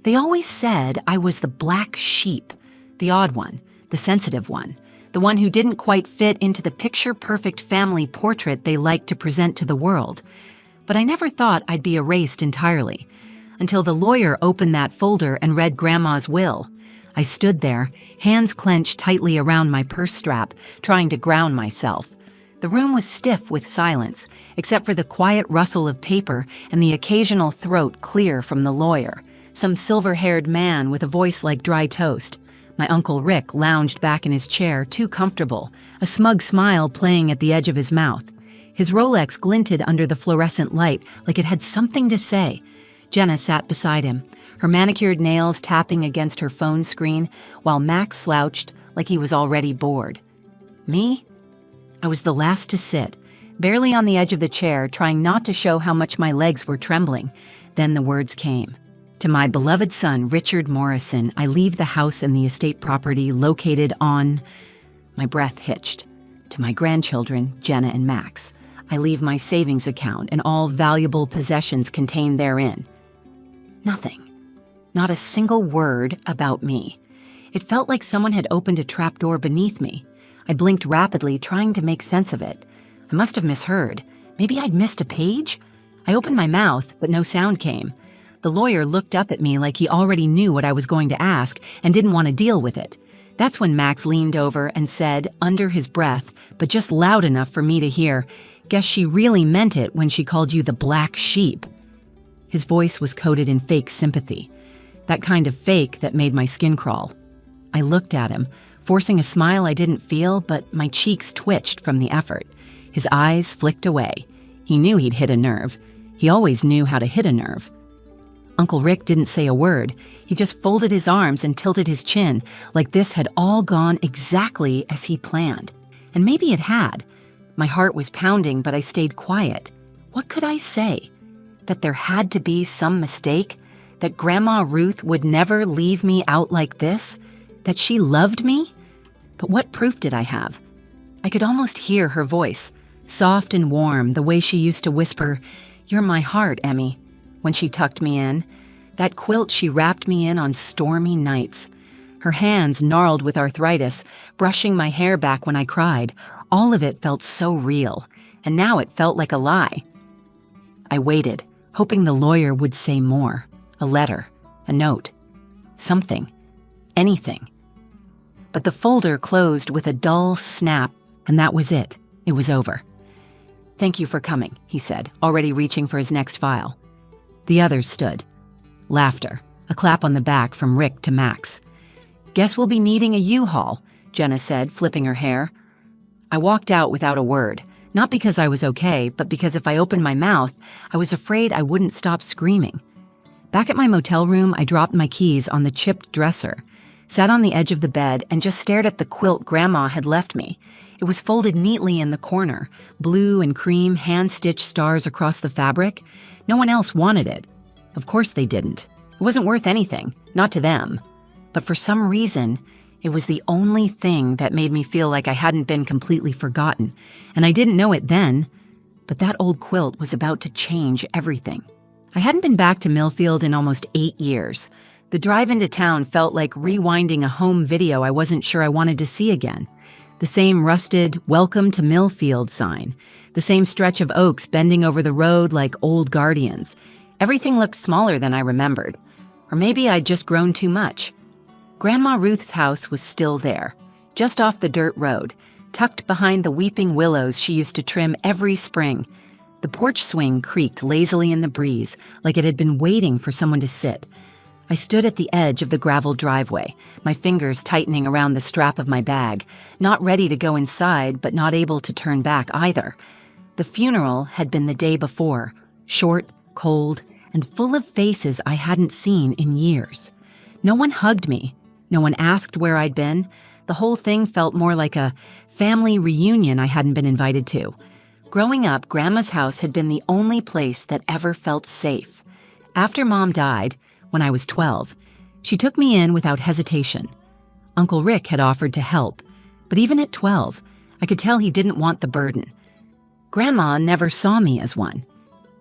They always said I was the black sheep, the odd one, the sensitive one, the one who didn't quite fit into the picture-perfect family portrait they liked to present to the world. But I never thought I'd be erased entirely, until the lawyer opened that folder and read Grandma's will. I stood there, hands clenched tightly around my purse strap, trying to ground myself. The room was stiff with silence, except for the quiet rustle of paper and the occasional throat clear from the lawyer, some silver-haired man with a voice like dry toast. My Uncle Rick lounged back in his chair, too comfortable, a smug smile playing at the edge of his mouth. His Rolex glinted under the fluorescent light like it had something to say. Jenna sat beside him, her manicured nails tapping against her phone screen, while Max slouched like he was already bored. Me? I was the last to sit, barely on the edge of the chair, trying not to show how much my legs were trembling. Then the words came. To my beloved son, Richard Morrison, I leave the house and the estate property located on... My breath hitched. To my grandchildren, Jenna and Max, I leave my savings account and all valuable possessions contained therein. Nothing. Not a single word about me. It felt like someone had opened a trapdoor beneath me. I blinked rapidly, trying to make sense of it. I must have misheard. Maybe I'd missed a page? I opened my mouth, but no sound came. The lawyer looked up at me like he already knew what I was going to ask and didn't want to deal with it. That's when Max leaned over and said, under his breath, but just loud enough for me to hear, "Guess she really meant it when she called you the black sheep." His voice was coated in fake sympathy, that kind of fake that made my skin crawl. I looked at him, forcing a smile I didn't feel, but my cheeks twitched from the effort. His eyes flicked away. He knew he'd hit a nerve. He always knew how to hit a nerve. Uncle Rick didn't say a word. He just folded his arms and tilted his chin, like this had all gone exactly as he planned. And maybe it had. My heart was pounding, but I stayed quiet. What could I say? That there had to be some mistake? That Grandma Ruth would never leave me out like this? That she loved me? But what proof did I have? I could almost hear her voice, soft and warm, the way she used to whisper, "You're my heart, Emmy," when she tucked me in. That quilt she wrapped me in on stormy nights. Her hands gnarled with arthritis, brushing my hair back when I cried. All of it felt so real, and now it felt like a lie. I waited, hoping the lawyer would say more. A letter, a note, something, anything. But the folder closed with a dull snap, and that was it. It was over. "Thank you for coming," he said, already reaching for his next file. The others stood. Laughter, a clap on the back from Rick to Max. "Guess we'll be needing a U-Haul," Jenna said, flipping her hair. I walked out without a word, not because I was okay, but because if I opened my mouth, I was afraid I wouldn't stop screaming. Back at my motel room, I dropped my keys on the chipped dresser, sat on the edge of the bed, and just stared at the quilt Grandma had left me. It was folded neatly in the corner, blue and cream hand-stitched stars across the fabric. No one else wanted it. Of course they didn't. It wasn't worth anything, not to them. But for some reason, it was the only thing that made me feel like I hadn't been completely forgotten. And I didn't know it then, but that old quilt was about to change everything. I hadn't been back to Millfield in almost 8 years. The drive into town felt like rewinding a home video I wasn't sure I wanted to see again. The same rusted, "Welcome to Millfield" sign. The same stretch of oaks bending over the road like old guardians. Everything looked smaller than I remembered. Or maybe I'd just grown too much. Grandma Ruth's house was still there, just off the dirt road, tucked behind the weeping willows she used to trim every spring. The porch swing creaked lazily in the breeze, like it had been waiting for someone to sit. I stood at the edge of the gravel driveway, my fingers tightening around the strap of my bag, not ready to go inside, but not able to turn back either. The funeral had been the day before, short, cold, and full of faces I hadn't seen in years. No one hugged me. No one asked where I'd been. The whole thing felt more like a family reunion I hadn't been invited to. Growing up, Grandma's house had been the only place that ever felt safe. After Mom died, when I was 12, she took me in without hesitation. Uncle Rick had offered to help, but even at 12, I could tell he didn't want the burden. Grandma never saw me as one.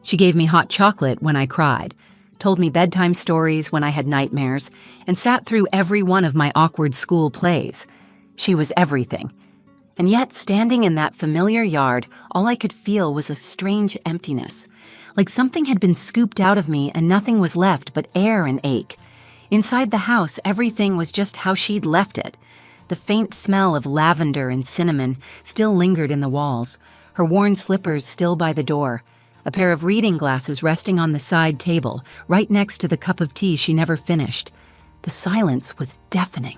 She gave me hot chocolate when I cried, told me bedtime stories when I had nightmares, and sat through every one of my awkward school plays. She was everything. And yet, standing in that familiar yard, all I could feel was a strange emptiness. Like something had been scooped out of me and nothing was left but air and ache. Inside the house, everything was just how she'd left it. The faint smell of lavender and cinnamon still lingered in the walls, her worn slippers still by the door, a pair of reading glasses resting on the side table, right next to the cup of tea she never finished. The silence was deafening.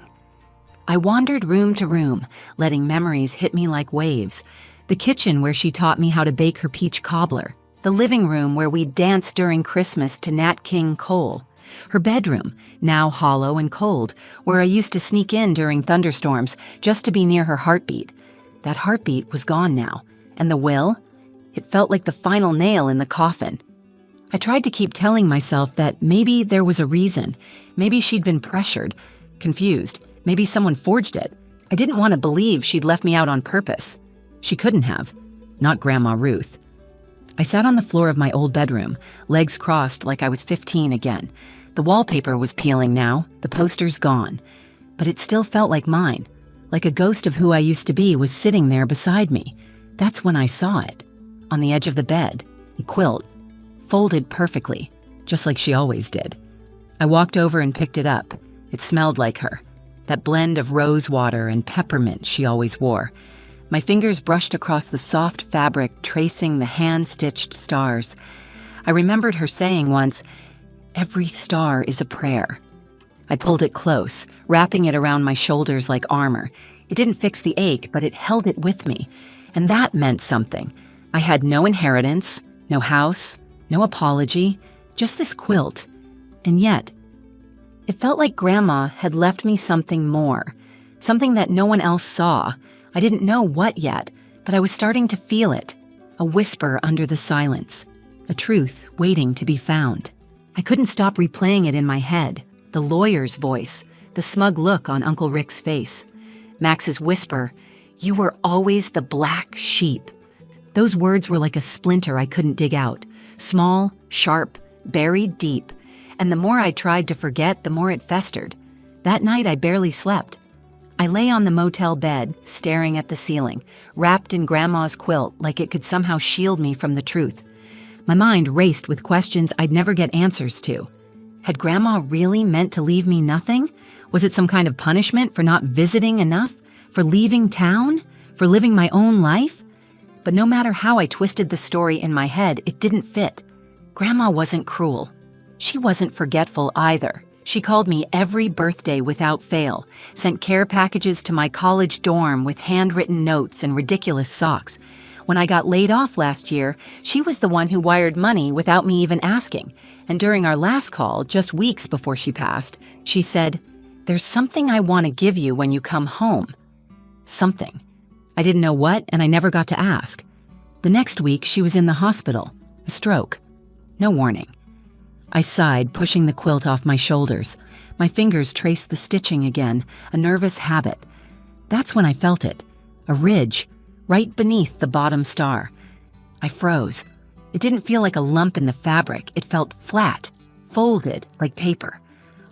I wandered room to room, letting memories hit me like waves. The kitchen where she taught me how to bake her peach cobbler. The living room where we danced during Christmas to Nat King Cole. Her bedroom, now hollow and cold, where I used to sneak in during thunderstorms just to be near her heartbeat. That heartbeat was gone now. And the will? It felt like the final nail in the coffin. I tried to keep telling myself that maybe there was a reason. Maybe she'd been pressured, confused. Maybe someone forged it. I didn't want to believe she'd left me out on purpose. She couldn't have. Not Grandma Ruth. I sat on the floor of my old bedroom, legs crossed like I was 15 again. The wallpaper was peeling now, the posters gone. But it still felt like mine. Like a ghost of who I used to be was sitting there beside me. That's when I saw it. On the edge of the bed, a quilt, folded perfectly, just like she always did. I walked over and picked it up. It smelled like her. That blend of rose water and peppermint she always wore. My fingers brushed across the soft fabric, tracing the hand-stitched stars. I remembered her saying once, "Every star is a prayer." I pulled it close, wrapping it around my shoulders like armor. It didn't fix the ache, but it held it with me. And that meant something. I had no inheritance, no house, no apology, just this quilt. And yet, it felt like Grandma had left me something more, something that no one else saw. I didn't know what yet, but I was starting to feel it, a whisper under the silence, a truth waiting to be found. I couldn't stop replaying it in my head, the lawyer's voice, the smug look on Uncle Rick's face, Max's whisper, "You were always the black sheep." Those words were like a splinter I couldn't dig out, small, sharp, buried deep. And the more I tried to forget, the more it festered. That night, I barely slept. I lay on the motel bed, staring at the ceiling, wrapped in Grandma's quilt like it could somehow shield me from the truth. My mind raced with questions I'd never get answers to. Had Grandma really meant to leave me nothing? Was it some kind of punishment for not visiting enough? For leaving town? For living my own life? But no matter how I twisted the story in my head, it didn't fit. Grandma wasn't cruel. She wasn't forgetful either. She called me every birthday without fail, sent care packages to my college dorm with handwritten notes and ridiculous socks. When I got laid off last year, she was the one who wired money without me even asking. And during our last call, just weeks before she passed, she said, "There's something I want to give you when you come home." Something. I didn't know what, and I never got to ask. The next week, she was in the hospital. A stroke. No warning. I sighed, pushing the quilt off my shoulders. My fingers traced the stitching again, a nervous habit. That's when I felt it. A ridge, right beneath the bottom star. I froze. It didn't feel like a lump in the fabric. It felt flat, folded, like paper.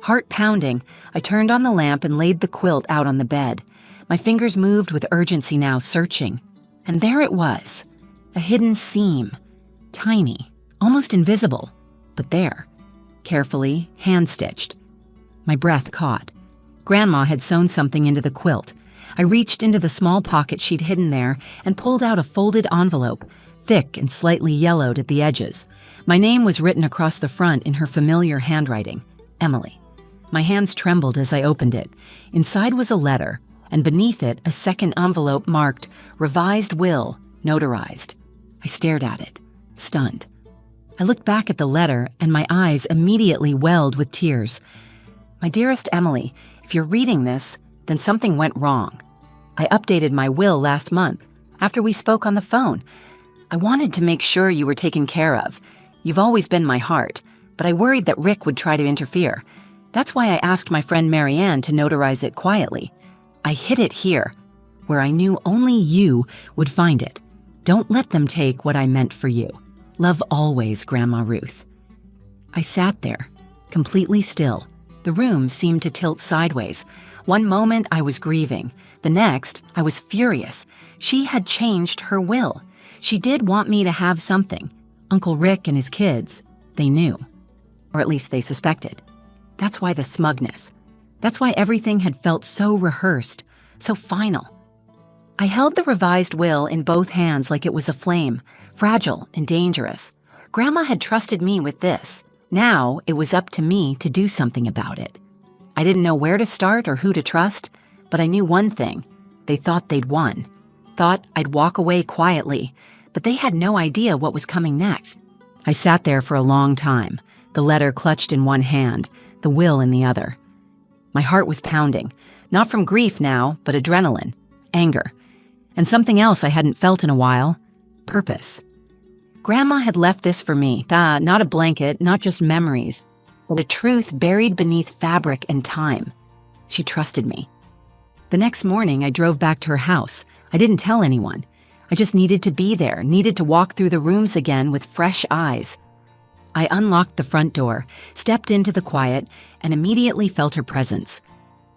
Heart pounding, I turned on the lamp and laid the quilt out on the bed. My fingers moved with urgency now, searching. And there it was, a hidden seam. Tiny, almost invisible, but there. Carefully, hand-stitched. My breath caught. Grandma had sewn something into the quilt. I reached into the small pocket she'd hidden there and pulled out a folded envelope, thick and slightly yellowed at the edges. My name was written across the front in her familiar handwriting, Emily. My hands trembled as I opened it. Inside was a letter, and beneath it a second envelope marked Revised Will, Notarized. I stared at it, stunned. I looked back at the letter, and my eyes immediately welled with tears. My dearest Emily, if you're reading this, then something went wrong. I updated my will last month, after we spoke on the phone. I wanted to make sure you were taken care of. You've always been my heart, but I worried that Rick would try to interfere. That's why I asked my friend Marianne to notarize it quietly. I hid it here, where I knew only you would find it. Don't let them take what I meant for you. Love always, Grandma Ruth. I sat there, completely still. The room seemed to tilt sideways. One moment I was grieving. The next, I was furious. She had changed her will. She did want me to have something. Uncle Rick and his kids, they knew. Or at least they suspected. That's why the smugness. That's why everything had felt so rehearsed, so final. I held the revised will in both hands like it was a flame, fragile and dangerous. Grandma had trusted me with this. Now it was up to me to do something about it. I didn't know where to start or who to trust, but I knew one thing. They thought they'd won. Thought I'd walk away quietly, but they had no idea what was coming next. I sat there for a long time, the letter clutched in one hand, the will in the other. My heart was pounding, not from grief now, but adrenaline, anger, and something else I hadn't felt in a while, purpose. Grandma had left this for me, not a blanket, not just memories, but a truth buried beneath fabric and time. She trusted me. The next morning, I drove back to her house. I didn't tell anyone. I just needed to be there, needed to walk through the rooms again with fresh eyes. I unlocked the front door, stepped into the quiet, and immediately felt her presence.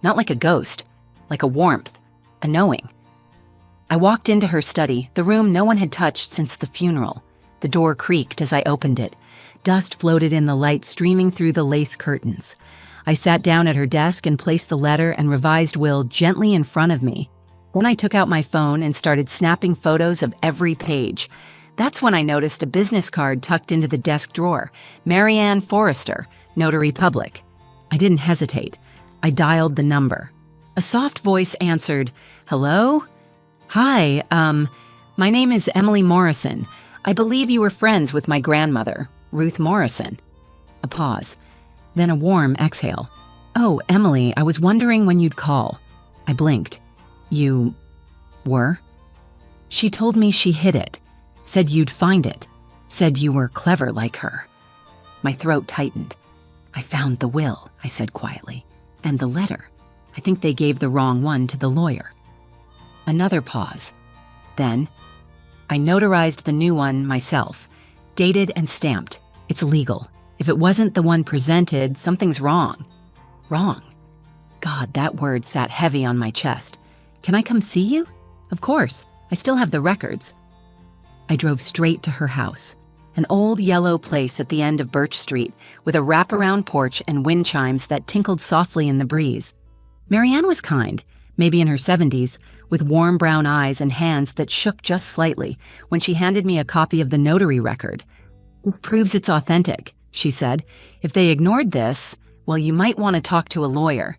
Not like a ghost, like a warmth, a knowing. I walked into her study, the room no one had touched since the funeral. The door creaked as I opened it. Dust floated in the light streaming through the lace curtains. I sat down at her desk and placed the letter and revised will gently in front of me. Then I took out my phone and started snapping photos of every page. That's when I noticed a business card tucked into the desk drawer. Marianne Forrester, Notary Public. I didn't hesitate. I dialed the number. A soft voice answered, "Hello? Hi, my name is Emily Morrison. I believe you were friends with my grandmother, Ruth Morrison." A pause, then a warm exhale. "Oh, Emily, I was wondering when you'd call." I blinked. "You were?" She told me she hid it, said you'd find it, said you were clever like her. My throat tightened. "I found the will," I said quietly, "and the letter. I think they gave the wrong one to the lawyer." Another pause. Then, I notarized the new one myself, dated and stamped. It's legal. If it wasn't the one presented, something's wrong. Wrong. God, that word sat heavy on my chest. "Can I come see you?" "Of course. I still have the records." I drove straight to her house, an old yellow place at the end of Birch Street with a wraparound porch and wind chimes that tinkled softly in the breeze. Marianne was kind, maybe in her 70s, with warm brown eyes and hands that shook just slightly when she handed me a copy of the notary record. "It proves it's authentic," she said. "If they ignored this, well, you might want to talk to a lawyer."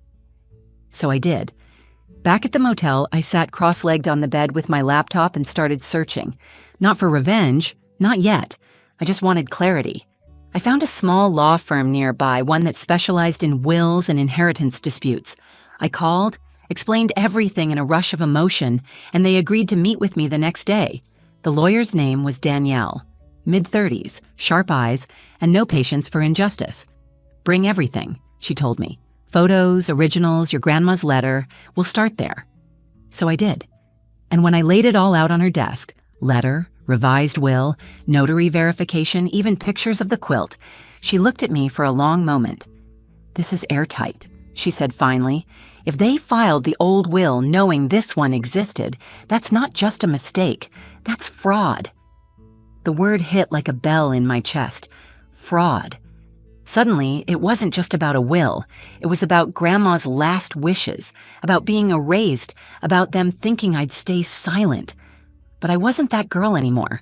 So I did. Back at the motel, I sat cross-legged on the bed with my laptop and started searching. Not for revenge, not yet. I just wanted clarity. I found a small law firm nearby, one that specialized in wills and inheritance disputes. I called, explained everything in a rush of emotion, and they agreed to meet with me the next day. The lawyer's name was Danielle, mid-30s, sharp eyes, and no patience for injustice. "Bring everything," she told me. "Photos, originals, your grandma's letter. We'll start there." So I did. And when I laid it all out on her desk, letter, revised will, notary verification, even pictures of the quilt, she looked at me for a long moment. "This is airtight," she said finally. "If they filed the old will knowing this one existed, that's not just a mistake, that's fraud." The word hit like a bell in my chest. Fraud. Suddenly, it wasn't just about a will. It was about Grandma's last wishes, about being erased, about them thinking I'd stay silent. But I wasn't that girl anymore.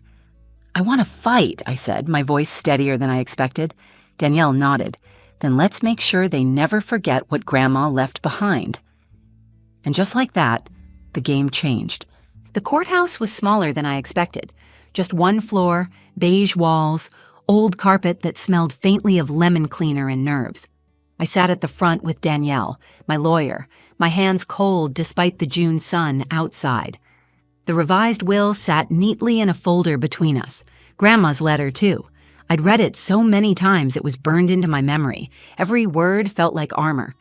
"I want to fight," I said, my voice steadier than I expected. Danielle nodded. "Then let's make sure they never forget what Grandma left behind." And just like that, the game changed. The courthouse was smaller than I expected. Just one floor, beige walls, old carpet that smelled faintly of lemon cleaner and nerves. I sat at the front with Danielle, my lawyer, my hands cold despite the June sun outside. The revised will sat neatly in a folder between us. Grandma's letter, too. I'd read it so many times it was burned into my memory. Every word felt like armor.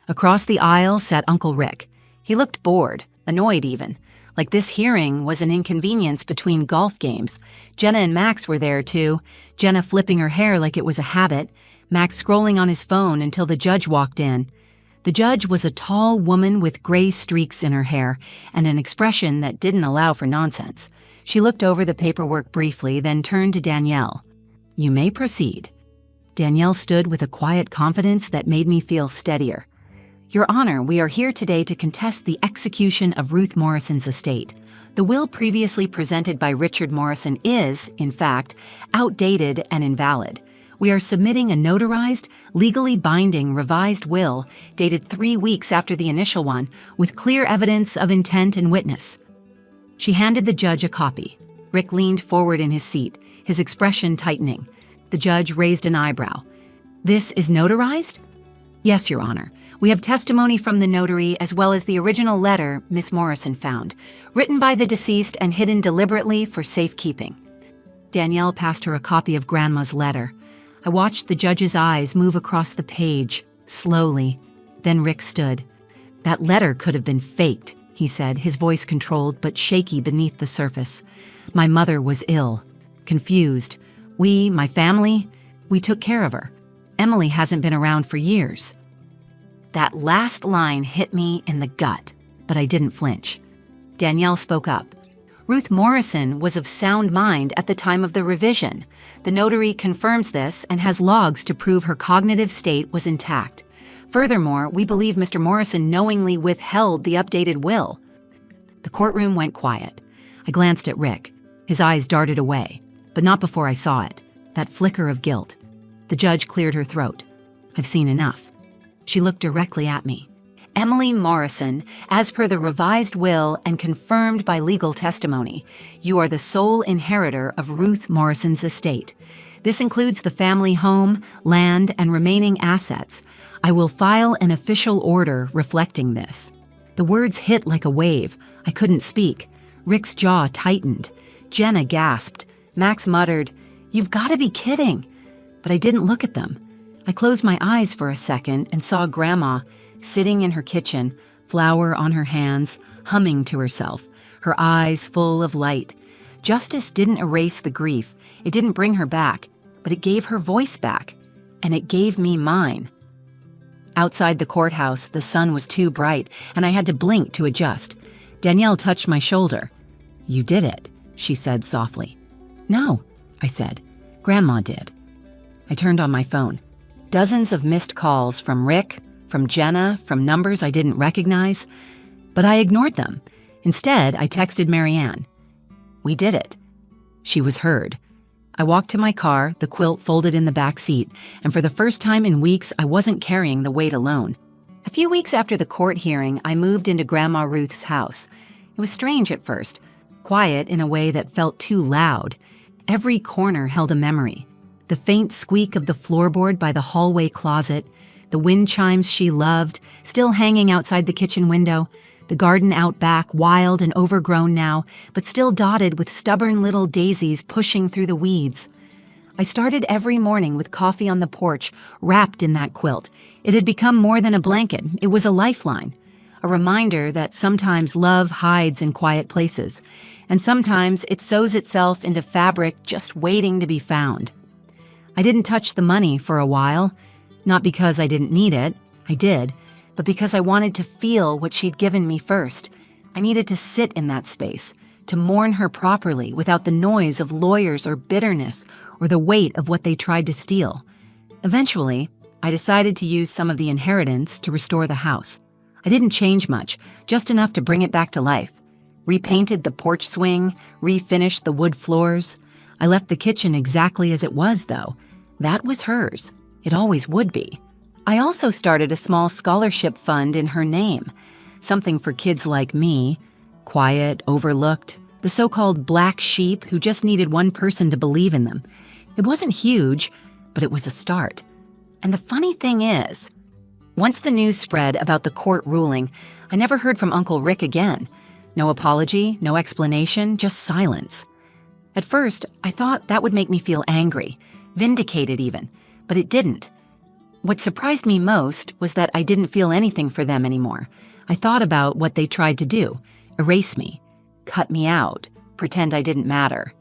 Across the aisle sat Uncle Rick. He looked bored, annoyed even. Like this hearing was an inconvenience between golf games. Jenna and Max were there, too. Jenna flipping her hair like it was a habit. Max scrolling on his phone until the judge walked in. The judge was a tall woman with gray streaks in her hair and an expression that didn't allow for nonsense. She looked over the paperwork briefly, then turned to Danielle. "You may proceed." Danielle stood with a quiet confidence that made me feel steadier. "Your Honor, we are here today to contest the execution of Ruth Morrison's estate. The will previously presented by Richard Morrison is, in fact, outdated and invalid. We are submitting a notarized, legally binding revised will dated 3 weeks after the initial one, with clear evidence of intent and witness." She handed the judge a copy. Rick leaned forward in his seat, his expression tightening. The judge raised an eyebrow. "This is notarized?" "Yes, Your Honor. We have testimony from the notary as well as the original letter Miss Morrison found, written by the deceased and hidden deliberately for safekeeping." Danielle passed her a copy of Grandma's letter. I watched the judge's eyes move across the page, slowly. Then Rick stood. "That letter could have been faked," he said, his voice controlled but shaky beneath the surface. "My mother was ill, confused. My family, we took care of her. Emily hasn't been around for years." That last line hit me in the gut, but I didn't flinch. Danielle spoke up. "Ruth Morrison was of sound mind at the time of the revision. The notary confirms this and has logs to prove her cognitive state was intact. Furthermore, we believe Mr. Morrison knowingly withheld the updated will." The courtroom went quiet. I glanced at Rick. His eyes darted away, but not before I saw it, that flicker of guilt. The judge cleared her throat. "I've seen enough." She looked directly at me. "Emily Morrison, as per the revised will and confirmed by legal testimony, you are the sole inheritor of Ruth Morrison's estate. This includes the family home, land, and remaining assets. I will file an official order reflecting this." The words hit like a wave. I couldn't speak. Rick's jaw tightened. Jenna gasped. Max muttered, "You've got to be kidding." But I didn't look at them. I closed my eyes for a second and saw Grandma sitting in her kitchen, flour on her hands, humming to herself, her eyes full of light. Justice didn't erase the grief. It didn't bring her back, but it gave her voice back, and it gave me mine. Outside the courthouse, the sun was too bright, and I had to blink to adjust. Danielle touched my shoulder. "You did it," she said softly. "No," I said. "Grandma did." I turned on my phone. Dozens of missed calls from Rick, from Jenna, from numbers I didn't recognize, but I ignored them. Instead, I texted Marianne. "We did it." She was heard. I walked to my car, the quilt folded in the back seat, and for the first time in weeks, I wasn't carrying the weight alone. A few weeks after the court hearing, I moved into Grandma Ruth's house. It was strange at first, quiet in a way that felt too loud. Every corner held a memory. The faint squeak of the floorboard by the hallway closet, the wind chimes she loved, still hanging outside the kitchen window, the garden out back, wild and overgrown now, but still dotted with stubborn little daisies pushing through the weeds. I started every morning with coffee on the porch, wrapped in that quilt. It had become more than a blanket. It was a lifeline, a reminder that sometimes love hides in quiet places, and sometimes it sews itself into fabric just waiting to be found. I didn't touch the money for a while, not because I didn't need it, I did, but because I wanted to feel what she'd given me first. I needed to sit in that space, to mourn her properly without the noise of lawyers or bitterness or the weight of what they tried to steal. Eventually, I decided to use some of the inheritance to restore the house. I didn't change much, just enough to bring it back to life. Repainted the porch swing, refinished the wood floors. I left the kitchen exactly as it was, though. That was hers. It always would be. I also started a small scholarship fund in her name, something for kids like me, quiet, overlooked, the so-called black sheep who just needed one person to believe in them. It wasn't huge, but it was a start. And the funny thing is, once the news spread about the court ruling, I never heard from Uncle Rick again. No apology, no explanation, just silence. At first, I thought that would make me feel angry, vindicated even, but it didn't. What surprised me most was that I didn't feel anything for them anymore. I thought about what they tried to do, erase me, cut me out, pretend I didn't matter.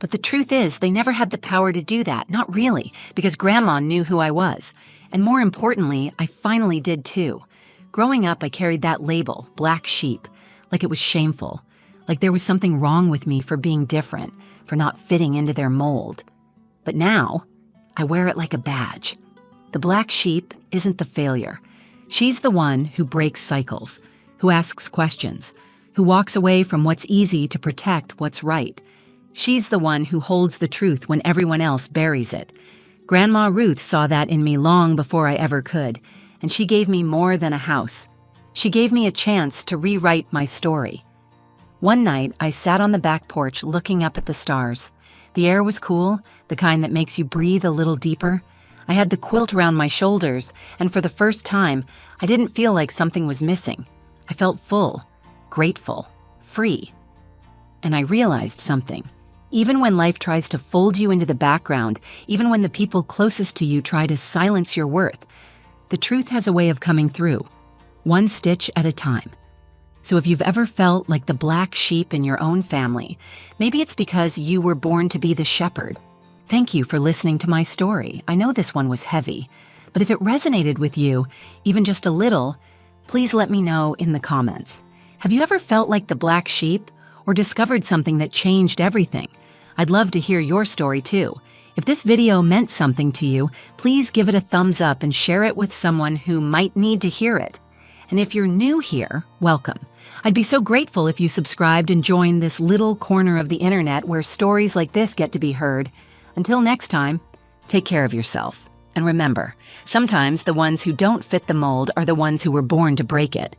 But the truth is, they never had the power to do that, not really, because Grandma knew who I was. And more importantly, I finally did too. Growing up, I carried that label, black sheep, like it was shameful, like there was something wrong with me for being different, for not fitting into their mold. But now, I wear it like a badge. The black sheep isn't the failure. She's the one who breaks cycles, who asks questions, who walks away from what's easy to protect what's right. She's the one who holds the truth when everyone else buries it. Grandma Ruth saw that in me long before I ever could, and she gave me more than a house. She gave me a chance to rewrite my story. One night, I sat on the back porch looking up at the stars. The air was cool, the kind that makes you breathe a little deeper. I had the quilt around my shoulders, and for the first time, I didn't feel like something was missing. I felt full, grateful, free. And I realized something. Even when life tries to fold you into the background, even when the people closest to you try to silence your worth, the truth has a way of coming through, one stitch at a time. So if you've ever felt like the black sheep in your own family, maybe it's because you were born to be the shepherd. Thank you for listening to my story. I know this one was heavy, but if it resonated with you, even just a little, please let me know in the comments. Have you ever felt like the black sheep or discovered something that changed everything? I'd love to hear your story too. If this video meant something to you, please give it a thumbs up and share it with someone who might need to hear it. And if you're new here, welcome. I'd be so grateful if you subscribed and joined this little corner of the internet where stories like this get to be heard. Until next time, take care of yourself. And remember, sometimes the ones who don't fit the mold are the ones who were born to break it.